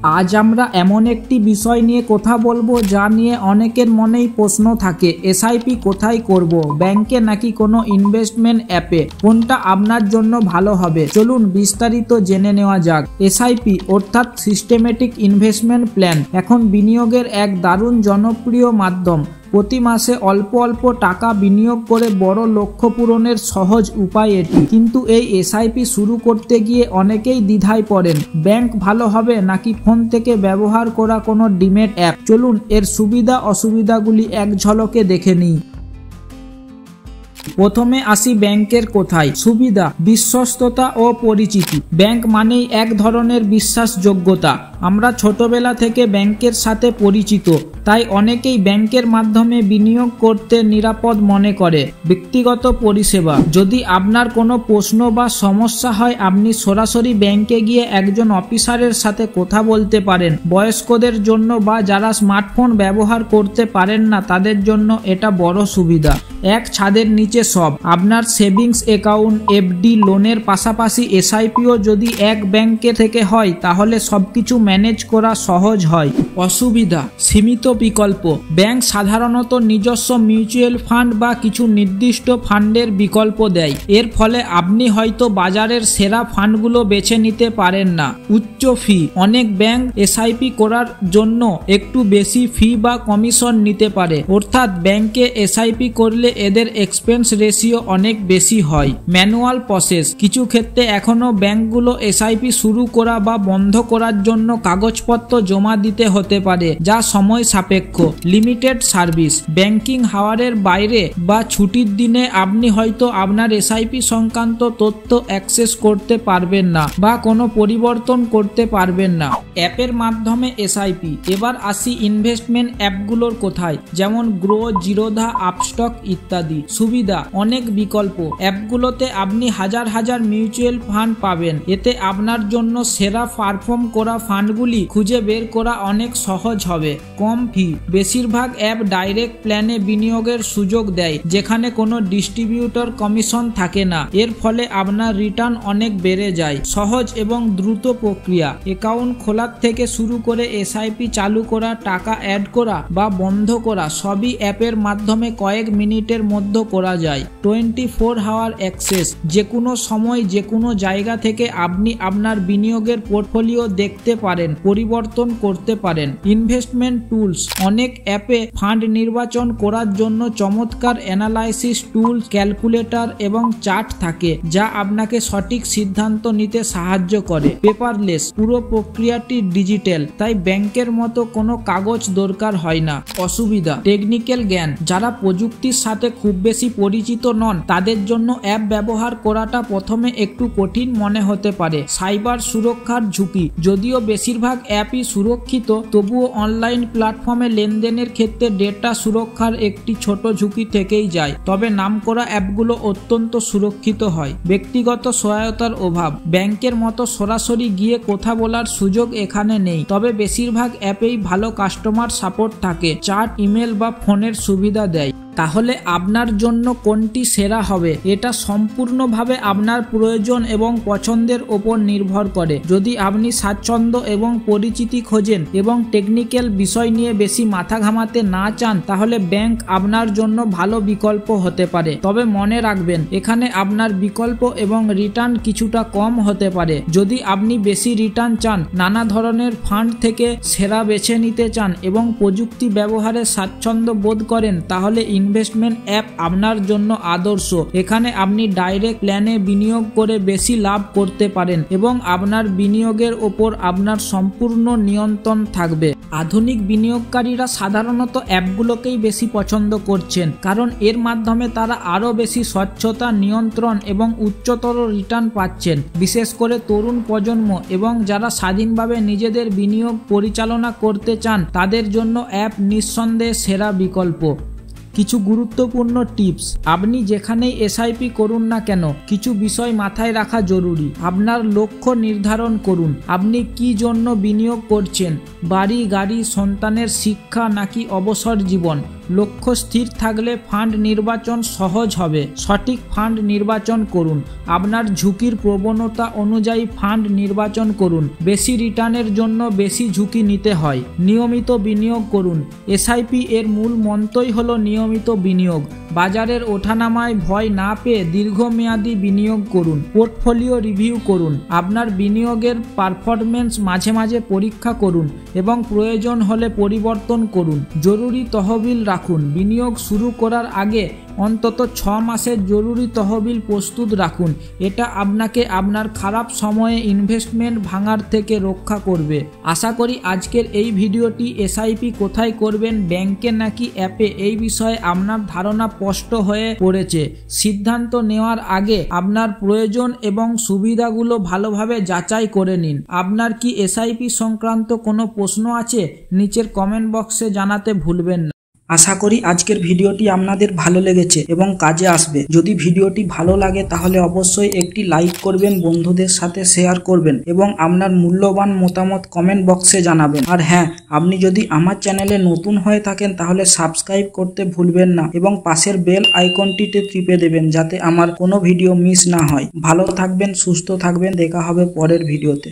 আজ আমরা এমন একটি বিষয় নিয়ে কথা বলবো যা নিয়ে অনেকের মনেই প্রশ্ন থাকে। এসআইপি কোথায় করব, ব্যাংকে নাকি কোনো ইনভেস্টমেন্ট অ্যাপে, কোনটা আপনার জন্য ভালো হবে? চলুন বিস্তারিত জেনে নেওয়া যাক। এসআইপি অর্থাৎ সিস্টেমেটিক ইনভেস্টমেন্ট প্ল্যান এখন বিনিয়োগের এক দারুণ জনপ্রিয় মাধ্যম। প্রতি মাসে অল্প অল্প টাকা বিনিয়োগ করে বড় লক্ষ্য পূরণের সহজ উপায় এটি। কিন্তু এই এসআইপি শুরু করতে গিয়ে অনেকেই দ্বিধায় পড়েন। ব্যাংক ভালো হবে নাকি ফোন থেকে ব্যবহার করা কোনো ডিমেট অ্যাপ? চলুন এর সুবিধা অসুবিধাগুলি এক ঝলকে দেখে নিই। প্রথমে আসি ব্যাংকের কোথায়। সুবিধা, বিশ্বস্ততা ও পরিচিতি। ব্যাংক মানেই এক ধরনের বিশ্বাসযোগ্যতা। আমরা ছোটবেলা থেকে ব্যাংকের সাথে পরিচিত, তাই অনেকেই ব্যাংকের মাধ্যমে বিনিয়োগ করতে নিরাপদ মনে করে। ব্যক্তিগত পরিষেবা, যদি আপনার কোনো প্রশ্ন বা সমস্যা হয় আপনি সরাসরি ব্যাংকে গিয়ে একজন অফিসারের সাথে কথা বলতে পারেন। বয়স্কদের জন্য বা যারা স্মার্টফোন ব্যবহার করতে পারেন না তাদের জন্য এটা বড় সুবিধা। এক ছাদের নিচে সব। আপনার সেভিংস অ্যাকাউন্ট, এফডি, লোনের পাশাপাশি এসআইপিও যদি এক ব্যাংকে থেকে হয় তাহলে সবকিছু ম্যানেজ করা সহজ হয়। অসুবিধা, সীমিত বিকল্প। ব্যাংক সাধারণত নিজস্ব মিউচুয়াল ফান্ড বা কিছু নির্দিষ্ট ফান্ডের বিকল্প দেয়। এর ফলে আপনি হয়তো বাজারের সেরা ফান্ডগুলো বেছে নিতে পারেন না। উচ্চ ফি, অনেক ব্যাংক এসআইপি করার জন্য একটু বেশি ফি বা কমিশন নিতে পারে। অর্থাৎ ব্যাংকে এসআইপি করলে এদের এক্সপেন্স রেশিও অনেক বেশি হয়। ম্যানুয়াল প্রসেস, কিছু ক্ষেত্রে এখনো ব্যাংকগুলো এসআইপি শুরু করা বা বন্ধ করার জন্য কাগজপত্র জমা দিতে হতে পারে, যা সময় সাপেক্ষ। লিমিটেড সার্ভিস, ব্যাংকিং হাওয়ারের বাইরে বা ছুটির দিনে আপনি হয়তো আপনার এসআইপি সংক্রান্ত তথ্য অ্যাক্সেস করতে পারবেন না বা কোনো পরিবর্তন করতে পারবেন না। অ্যাপের মাধ্যমে এসআইপি। এবার আসি ইনভেস্টমেন্ট অ্যাপগুলোর কোথায়, যেমন গ্রো, জিরোধা, আপস্টক ইত্যাদি। সুবিধা, অনেক বিকল্প। অ্যাপগুলোতে আপনি হাজার হাজার মিউচুয়াল ফান্ড পাবেন। এতে আপনার জন্য সেরা পারফর্ম করা ফান্ডগুলি খুঁজে বের করা অনেক সহজ হবে। কম ফি, বেশিরভাগ অ্যাপ ডাইরেক্ট প্ল্যানে বিনিয়োগের সুযোগ দেয় যেখানে কোনো ডিস্ট্রিবিউটর কমিশন থাকে না। এর ফলে আপনার রিটার্ন অনেক বেড়ে যায়। সহজ এবং দ্রুত প্রক্রিয়া। অ্যাকাউন্ট খোলার থেকে শুরু করে এসআইপি চালু করা, টাকা অ্যাড করা বা বন্ধ করা সবই অ্যাপের মাধ্যমে কয়েক মিনিটের মধ্যে করা যায়। 24 আওয়ার অ্যাক্সেস, যে কোনো সময় যে কোনো জায়গা থেকে আপনি আপনার বিনিয়োগের পোর্টফোলিও দেখতে পারেন, পরিবর্তন করতে পারেন। ইনভেস্টমেন্ট টুলস, অনেক অ্যাপে ফান্ড নির্বাচন করার জন্য চমৎকার অ্যানালাইসিস টুল, ক্যালকুলেটর এবং চার্ট থাকে যা আপনাকে সঠিক সিদ্ধান্ত নিতে সাহায্য করে। পেপারলেস, পুরো প্রক্রিয়াটি ডিজিটাল, তাই ব্যাংকের মতো কোনো কাগজ দরকার হয় না। অসুবিধা, টেকনিক্যাল জ্ঞান, যারা প্রযুক্তির সাথে খুব বেশি পরিচিত নন তাদের জন্য অ্যাপ ব্যবহার করাটা প্রথমে একটু কঠিন মনে হতে পারে। সাইবার সুরক্ষার ঝুঁকি, যদিও বেশিরভাগ অ্যাপই সুরক্ষিত তবুও অনলাইন প্ল্যাটফর্মে লেনদেনের ক্ষেত্রে ডেটা সুরক্ষার একটি ছোট ঝুঁকি থেকেই যায়। তবে নামকরা অ্যাপগুলো অত্যন্ত সুরক্ষিত হয়। ব্যক্তিগত সহায়তার অভাব, ব্যাংকের মতো সরাসরি গিয়ে কথা বলার সুযোগ এখানে নেই, তবে বেশিরভাগ অ্যাপেই ভালো কাস্টমার সাপোর্ট থাকে, চ্যাট, ইমেল বা ফোনের সুবিধা দেয়। তাহলে আপনার জন্য কোনটি সেরা হবে এটা সম্পূর্ণভাবে আপনার প্রয়োজন এবং পছন্দের ওপর নির্ভর করে। যদি আপনি স্বাচ্ছন্দ্য এবং পরিচিতি খোঁজেন এবং টেকনিক্যাল বিষয় নিয়ে বেশি মাথা ঘামাতে না চান তাহলে ব্যাংক আপনার জন্য ভালো বিকল্প হতে পারে। তবে মনে রাখবেন এখানে আপনার বিকল্প এবং রিটার্ন কিছুটা কম হতে পারে। যদি আপনি বেশি রিটার্ন চান, নানা ধরনের ফান্ড থেকে সেরা বেছে নিতে চান এবং প্রযুক্তি ব্যবহারে স্বাচ্ছন্দ্য বোধ করেন তাহলে ইনভেস্টমেন্ট অ্যাপ আপনার জন্য আদর্শ। এখানে আপনি ডাইরেক্ট প্ল্যানে বিনিয়োগ করে বেশি লাভ করতে পারেন এবং আপনার বিনিয়োগের ওপর আপনার সম্পূর্ণ নিয়ন্ত্রণ থাকবে। আধুনিক বিনিয়োগকারীরা সাধারণত অ্যাপগুলোকেই বেশি পছন্দ করছেন কারণ এর মাধ্যমে তারা আরও বেশি স্বচ্ছতা, নিয়ন্ত্রণ এবং উচ্চতর রিটার্ন পাচ্ছেন। বিশেষ করে তরুণ প্রজন্ম এবং যারা স্বাধীনভাবে নিজেদের বিনিয়োগ পরিচালনা করতে চান তাদের জন্য অ্যাপ নিঃসন্দেহে সেরা বিকল্প। কিছু গুরুত্বপূর্ণ টিপস, আপনি যেখানেই এসআইপি করুন না কেন কিছু বিষয় মাথায় রাখা জরুরি। আপনার লক্ষ্য নির্ধারণ করুন, আপনি কি জন্য বিনিয়োগ করছেন, বাড়ি, গাড়ি, সন্তানের শিক্ষা নাকি অবসর জীবন। লক্ষ্য স্থির থাকলে ফান্ড নির্বাচন সহজ হবে। সঠিক ফান্ড নির্বাচন করুন। আপনার ঝুঁকির প্রবণতা অনুযায়ী ফান্ড নির্বাচন করুন। বেশি রিটার্নের জন্য বেশি ঝুঁকি নিতে হয়। নিয়মিত বিনিয়োগ করুন। এসআইপি এর মূল মন্ত্রই হলো নিয়মিত বিনিয়োগ। বাজারের ওঠানামায় ভয় না পেয়ে দীর্ঘমেয়াদী বিনিয়োগ করুন। পোর্টফোলিও রিভিউ করুন। আপনার বিনিয়োগের পারফরম্যান্স মাঝে মাঝে পরীক্ষা করুন এবং প্রয়োজন হলে পরিবর্তন করুন। জরুরি তহবিল রাখুন। বিনিয়োগ শুরু করার আগে অন্তত 6 মাসের জরুরি তহবিল প্রস্তুত রাখুন। এটা আপনাকে আপনার খারাপ সময়ে ইনভেস্টমেন্ট ভাঙার থেকে রক্ষা করবে। আশা করি আজকের এই ভিডিওটি এসআইপি কোথায় করবেন, ব্যাংকে নাকি অ্যাপে, এই বিষয়ে আপনার ধারণা স্পষ্ট হয়ে পড়েছে। সিদ্ধান্ত নেওয়ার আগে আপনার প্রয়োজন এবং সুবিধাগুলো ভালোভাবে যাচাই করে নিন। আপনার কি এসআইপি সংক্রান্ত কোনো প্রশ্ন আছে? নিচের কমেন্ট বক্সে জানাতে ভুলবেন না। আশা করি আজকের ভিডিওটি আপনাদের ভালো লেগেছে এবং কাজে আসবে। যদি ভিডিওটি ভালো লাগে তাহলে অবশ্যই একটি লাইক করবেন, বন্ধুদের সাথে শেয়ার করবেন এবং আপনার মূল্যবান মতামত কমেন্ট বক্সে জানাবেন। আর হ্যাঁ, আপনি যদি আমার চ্যানেলে নতুন হয়ে থাকেন তাহলে সাবস্ক্রাইব করতে ভুলবেন না এবং পাশের বেল আইকনটিতে টিপে দেবেন যাতে আমার কোনো ভিডিও মিস না হয়। ভালো থাকবেন, সুস্থ থাকবেন, দেখা হবে পরের ভিডিওতে।